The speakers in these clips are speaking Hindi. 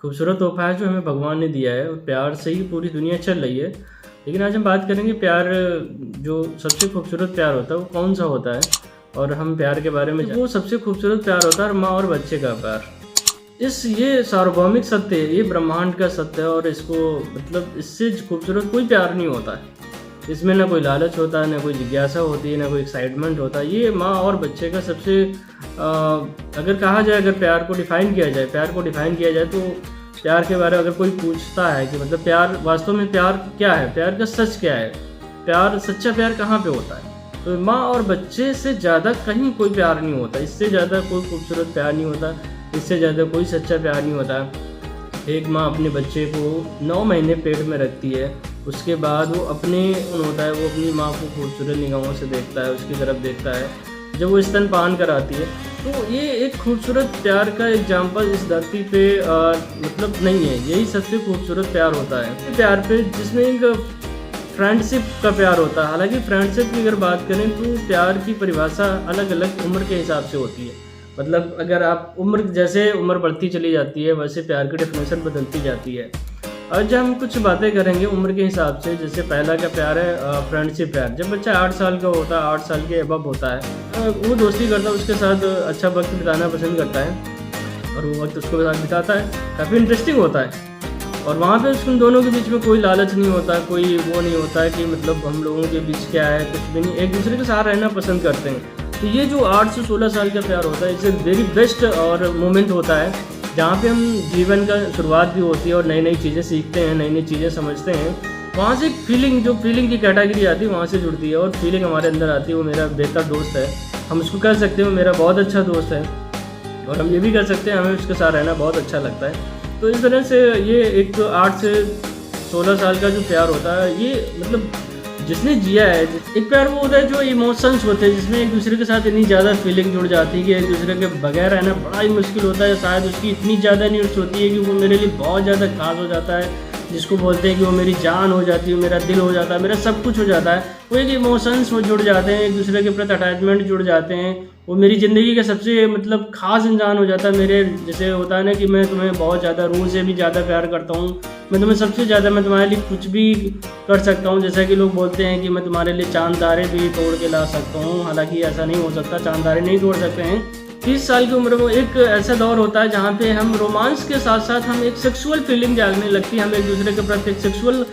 खूबसूरत तोहफ़ा है जो हमें भगवान ने दिया है और प्यार से ही पूरी दुनिया चल रही है। लेकिन आज हम बात करेंगे प्यार, जो सबसे खूबसूरत प्यार होता है वो कौन-सा होता है और हम प्यार के बारे में वो सबसे खूबसूरत प्यार होता है माँ और बच्चे का प्यार। ये सार्वभौमिक सत्य है, ये ब्रह्मांड का सत्य है और इसको मतलब इससे खूबसूरत कोई प्यार नहीं होता है। इसमें ना कोई लालच होता है, ना कोई जिज्ञासा होती है, ना कोई एक्साइटमेंट होता है। ये माँ और बच्चे का सबसे अगर कहा जाए, अगर प्यार को डिफ़ाइन किया जाए तो प्यार के बारे में अगर कोई पूछता है कि मतलब प्यार वास्तव में प्यार क्या है, प्यार का सच क्या है, सच्चा प्यार कहाँ पे होता है, तो माँ और बच्चे से ज़्यादा कहीं कोई प्यार नहीं होता। इससे ज़्यादा कोई खूबसूरत प्यार नहीं होता, इससे ज़्यादा कोई सच्चा प्यार नहीं होता। एक माँ अपने बच्चे को 9 महीने पेट में रखती है, उसके बाद वो अपनी माँ को खूबसूरत निगाहों से देखता है, उसकी तरफ देखता है जब वो स्तनपान कराती है। तो ये एक खूबसूरत प्यार का एग्जाम्पल इस धरती पे मतलब नहीं है। यही सबसे खूबसूरत प्यार होता है, प्यार पे जिसमें एक फ्रेंडशिप का प्यार होता है। हालांकि फ्रेंडशिप की अगर बात करें तो प्यार की परिभाषा अलग अलग उम्र के हिसाब से होती है। मतलब अगर आप जैसे उम्र बढ़ती चली जाती है वैसे प्यार की डेफिनेशन बदलती जाती है। आज हम कुछ बातें करेंगे उम्र के हिसाब से। जैसे पहला का प्यार है फ्रेंडशिप प्यार। जब बच्चा 8 साल का होता है, 8 साल के अबव होता है, वो दोस्ती करता है, उसके साथ अच्छा वक्त बिताना पसंद करता है और वो वक्त उसके साथ बिताता है, काफ़ी इंटरेस्टिंग होता है। और वहाँ पे उन दोनों के बीच में कोई लालच नहीं होता, कोई वो नहीं होता है कि मतलब हम लोगों के बीच क्या है, कुछ भी नहीं, एक दूसरे के साथ रहना पसंद करते हैं। तो ये जो 8 से 16 साल का प्यार होता है, इट्स ए वेरी बेस्ट और मोमेंट होता है जहाँ पे हम जीवन का शुरुआत भी होती है और नई नई चीज़ें सीखते हैं, नई नई चीज़ें समझते हैं। वहाँ से फीलिंग की कैटेगरी आती है, वहाँ से जुड़ती है और फीलिंग हमारे अंदर आती है, वो मेरा बेहतर दोस्त है, हम उसको कह सकते हैं वो मेरा बहुत अच्छा दोस्त है। और हम ये भी कह सकते हैं हमें उसके साथ रहना बहुत अच्छा लगता है। तो इस तरह से ये एक 8 से 16 साल का जो प्यार होता है, ये मतलब जिसने जिया है। एक प्यार वो होता है जो इमोशंस होते हैं, जिसमें एक दूसरे के साथ इतनी ज़्यादा फीलिंग जुड़ जाती है कि एक दूसरे के बगैर रहना बड़ा ही मुश्किल होता है। शायद उसकी इतनी ज़्यादा नीड्स होती है कि वो मेरे लिए बहुत ज़्यादा खास हो जाता है, जिसको बोलते हैं कि वो मेरी जान हो जाती है, मेरा दिल हो जाता है, मेरा सब कुछ हो जाता है। वो एक इमोशंस वो जुड़ जाते हैं, एक दूसरे के प्रति अटैचमेंट जुड़ जाते हैं। वो मेरी ज़िंदगी का सबसे मतलब ख़ास इंसान हो जाता है मेरे। जैसे होता है ना कि मैं तुम्हें बहुत ज़्यादा रूह से भी ज़्यादा प्यार करता हूँ, मैं तुम्हें सबसे ज़्यादा, मैं तुम्हारे लिए कुछ भी कर सकता हूँ। जैसा कि लोग बोलते हैं कि मैं तुम्हारे लिए चाँद तारे भी तोड़ के ला सकता हूँ, हालांकि ऐसा नहीं हो सकता, चाँद तारे नहीं तोड़ सकते हैं। 30 साल की उम्र में एक ऐसा दौर होता है जहाँ पे हम रोमांस के साथ साथ हम एक सेक्सुअल फीलिंग जागने लगती है, हम एक दूसरे के प्रति एक सेक्सुअल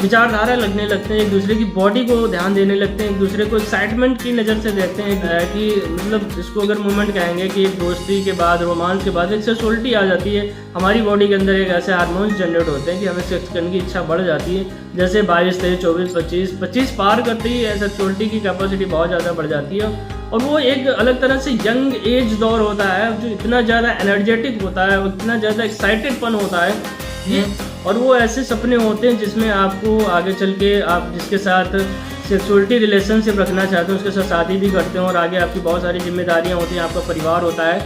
विचारधारा लगने लगते हैं, एक दूसरे की बॉडी को ध्यान देने लगते हैं, एक दूसरे को एक्साइटमेंट की नज़र से देखते हैं कि मतलब इसको अगर मोमेंट कहेंगे कि एक दोस्ती के बाद, रोमांस के बाद एक सेक्सुअलिटी आ जाती है हमारी बॉडी के अंदर। एक ऐसे हार्मोन्स जनरेट होते हैं कि हमें सेक्स करने की इच्छा बढ़ जाती है। जैसे 22, 23, 24, 25 पार करते ही सेक्सुअलिटी की कैपेसिटी बहुत ज़्यादा बढ़ जाती है और वो एक अलग तरह से यंग एज दौर होता है जो इतना ज़्यादा एनर्जेटिक होता है, इतना ज़्यादा एक्साइटेडपन होता है ये। और वो ऐसे सपने होते हैं जिसमें आपको आगे चल के आप जिसके साथ सेक्सुअलिटी रिलेशनशिप रखना चाहते हैं उसके साथ शादी भी करते हैं और आगे आपकी बहुत सारी जिम्मेदारियां होती हैं, आपका परिवार होता है।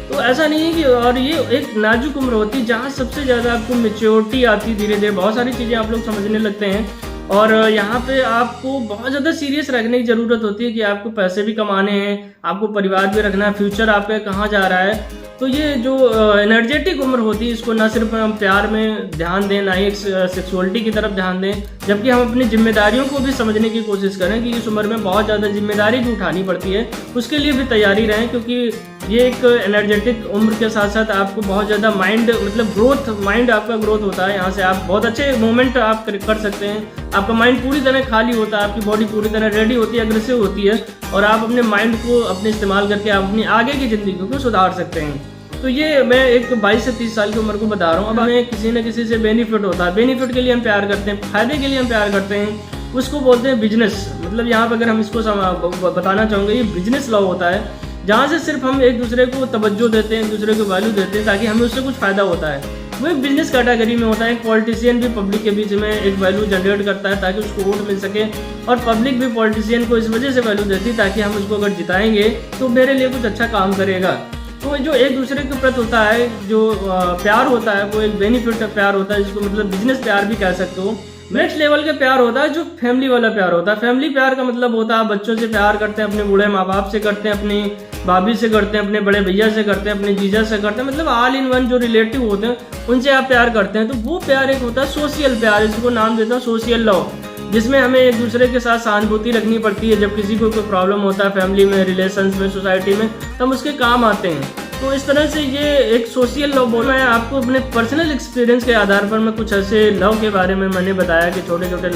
तो ऐसा नहीं है कि, और ये एक नाजुक उम्र होती है जहाँ सबसे ज़्यादा आपको मेच्योरिटी आती है, धीरे धीरे बहुत सारी चीज़ें आप लोग समझने लगते हैं। और यहाँ पे आपको बहुत ज़्यादा सीरियस रखने की ज़रूरत होती है कि आपको पैसे भी कमाने हैं, आपको परिवार भी रखना है, फ्यूचर आपका कहाँ जा रहा है। तो ये जो एनर्जेटिक उम्र होती है, इसको ना सिर्फ हम प्यार में ध्यान दें, ना ही सेक्सुअलिटी की तरफ ध्यान दें, जबकि हम अपनी जिम्मेदारियों को भी समझने की कोशिश करें कि इस उम्र में बहुत ज़्यादा जिम्मेदारी भी उठानी पड़ती है, उसके लिए भी तैयारी रहें। क्योंकि ये एक एनर्जेटिक उम्र के साथ साथ आपको बहुत ज़्यादा माइंड आपका ग्रोथ होता है। यहाँ से आप बहुत अच्छे मूवमेंट आप कर सकते हैं, आपका माइंड पूरी तरह खाली होता है, आपकी बॉडी पूरी तरह रेडी होती है, अग्रेसिव होती है और आप अपने माइंड को अपने इस्तेमाल करके आप अपनी आगे की ज़िंदगी को सुधार सकते हैं। तो ये मैं एक 22 से 30 साल की उम्र को बता रहा हूँ। अब हमें किसी न किसी से बेनिफिट होता है, बेनिफिट के लिए हम प्यार करते हैं, फायदे के लिए हम प्यार करते हैं, उसको बोलते हैं बिजनेस। मतलब यहाँ पर अगर हम इसको बताना चाहूँगे, ये बिजनेस लॉ होता है जहाँ से सिर्फ हम एक दूसरे को तवज्जो देते हैं, एक दूसरे को वैल्यू देते हैं ताकि हमें उससे कुछ फ़ायदा होता है। वो एक बिजनेस कैटेगरी में होता है। एक पॉलिटिशियन भी पब्लिक के बीच में एक वैल्यू जनरेट करता है ताकि उसको वोट मिल सके, और पब्लिक भी पॉलिटिशियन को इस वजह से वैल्यू देती है ताकि हम उसको अगर जिताएंगे तो मेरे लिए कुछ अच्छा काम करेगा। तो जो एक दूसरे के प्रति होता है, जो प्यार होता है, वो एक बेनिफिट प्यार होता है, जिसको मतलब बिजनेस प्यार भी कह सकते हो। नेक्स्ट लेवल का प्यार होता है जो फैमिली वाला प्यार होता है। फैमिली प्यार का मतलब होता है बच्चों से प्यार करते हैं, अपने बूढ़े माँ बाप से करते हैं, अपनी भाभी से करते हैं, अपने बड़े भैया से करते हैं, अपने जीजा से करते हैं, मतलब ऑल इन वन जो रिलेटिव होते हैं उनसे आप प्यार करते हैं। तो वो प्यार एक होता है सोशल प्यार, इसको नाम देता हूँ सोशल लव, जिसमें हमें एक दूसरे के साथ सहानुभूति रखनी पड़ती है। जब किसी को कोई प्रॉब्लम होता है फैमिली में, रिलेशंस में, सोसाइटी में, तो हम उसके काम आते हैं। तो इस तरह से ये एक सोशल लव बोल, मैं आपको अपने पर्सनल एक्सपीरियंस के आधार पर मैं कुछ ऐसे लव के बारे में मैंने बताया कि छोटे छोटे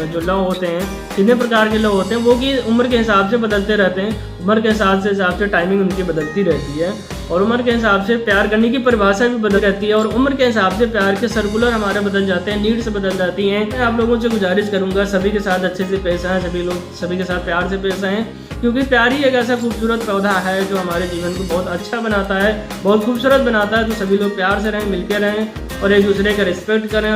जो लव होते हैं, कितने प्रकार के लव होते हैं, वो कि उम्र के हिसाब से बदलते रहते हैं। उम्र के हिसाब से टाइमिंग उनकी बदलती रहती है, और उम्र के हिसाब से प्यार करने की परिभाषा भी बदल रहती है, और उम्र के हिसाब से प्यार के सर्कुलर हमारे बदल जाते हैं, नीड्स बदल जाती हैं। मैं आप लोगों से गुजारिश करूंगा सभी के साथ अच्छे से पेश आएँ, सभी लोग सभी के साथ प्यार से पेश आएँ, क्योंकि प्यार ही एक ऐसा खूबसूरत पौधा है जो हमारे जीवन को बहुत अच्छा बनाता है, बहुत खूबसूरत बनाता है। तो सभी लोग प्यार से रहें, मिलकर रहें और एक दूसरे का रिस्पेक्ट करें।